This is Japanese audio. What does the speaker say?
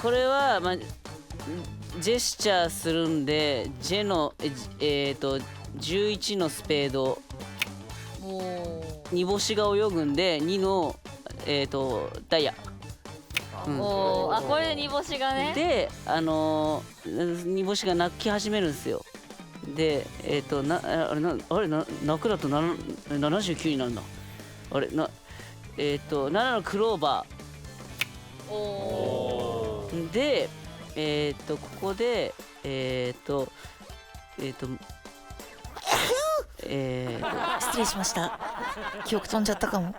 これは、まあ、ジェスチャーするんで、ジェの、11のスペード、煮干しが泳ぐんで、2の、ダイヤ。これで煮干しがね。で、煮干しが鳴き始めるんですよ。で、泣くだと79になるんだ。あれ、7のクローバー。で、ここで、失礼しました。記憶飛んじゃったかも。